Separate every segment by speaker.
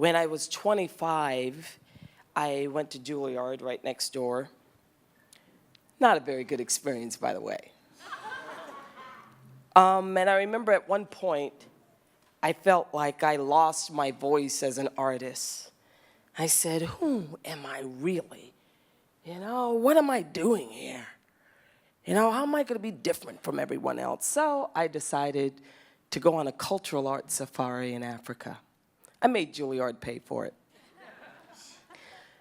Speaker 1: When I was 25, I went to Juilliard right next door. Not a very good experience, by the way. And I remember at one point, I felt like I lost my voice as an artist. I said, who am I really? What am I doing here? How am I going to be different from everyone else? So I decided to go on a cultural arts safari in Africa. I made Juilliard pay for it.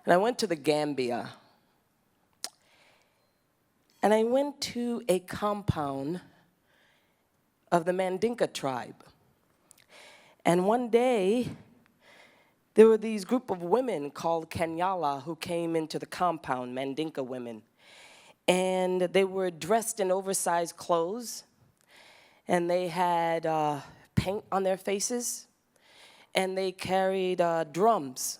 Speaker 1: And I went to the Gambia. And I went to a compound of the Mandinka tribe. And one day, there were these group of women called Kenyala who came into the compound, Mandinka women. And they were dressed in oversized clothes. And they had paint on their faces. And they carried drums.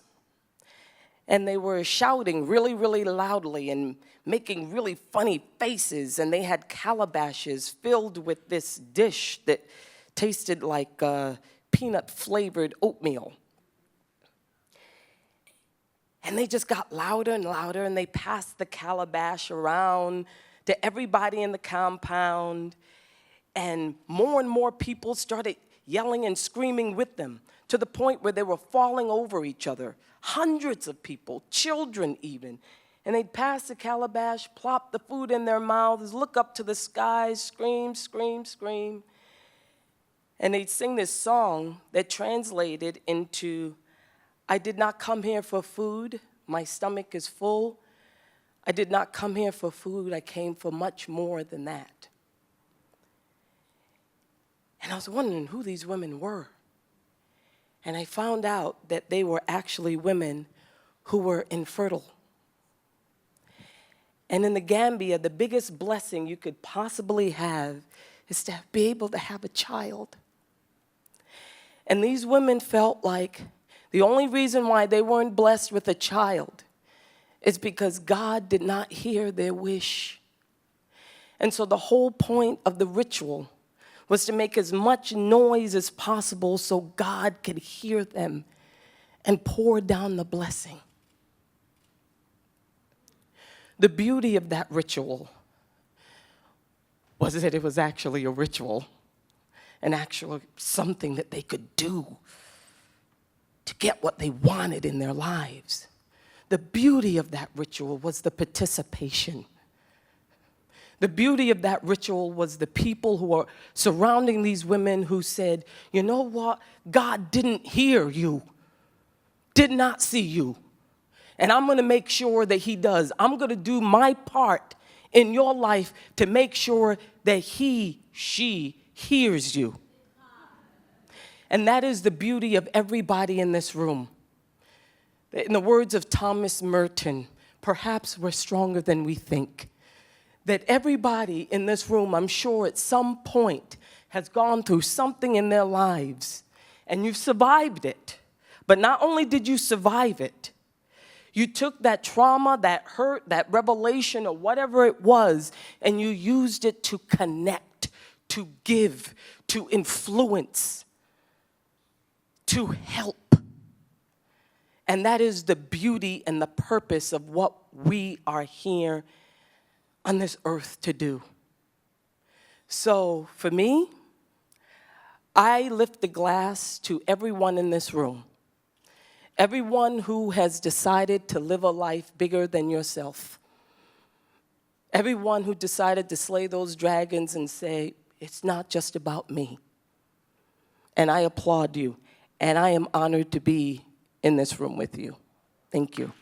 Speaker 1: And they were shouting really, really loudly and making really funny faces. And they had calabashes filled with this dish that tasted like peanut-flavored oatmeal. And they just got louder and louder, and they passed the calabash around to everybody in the compound. And more people started yelling and screaming with them, to the point where they were falling over each other. Hundreds of people, children even. And they'd pass the calabash, plop the food in their mouths, look up to the sky, scream, scream, scream. And they'd sing this song that translated into, I did not come here for food, my stomach is full. I did not come here for food, I came for much more than that. And I was wondering who these women were. And I found out that they were actually women who were infertile. And in the Gambia, the biggest blessing you could possibly have is to be able to have a child. And these women felt like the only reason why they weren't blessed with a child is because God did not hear their wish. And so the whole point of the ritual was to make as much noise as possible so God could hear them and pour down the blessing. The beauty of that ritual was that it was actually a ritual, and actually something that they could do to get what they wanted in their lives. The beauty of that ritual was the participation. The beauty of that ritual was the people who were surrounding these women who said, you know what? God didn't hear you, did not see you. And I'm going to make sure that he does. I'm going to do my part in your life to make sure that she hears you. And that is the beauty of everybody in this room. In the words of Thomas Merton, perhaps we're stronger than we think. That everybody in this room, I'm sure at some point, has gone through something in their lives, and you've survived it. But not only did you survive it, you took that trauma, that hurt, that revelation, or whatever it was, and you used it to connect, to give, to influence, to help. And that is the beauty and the purpose of what we are here on this earth to do. So for me, I lift the glass to everyone in this room. Everyone who has decided to live a life bigger than yourself. Everyone who decided to slay those dragons and say, it's not just about me. And I applaud you. And I am honored to be in this room with you. Thank you.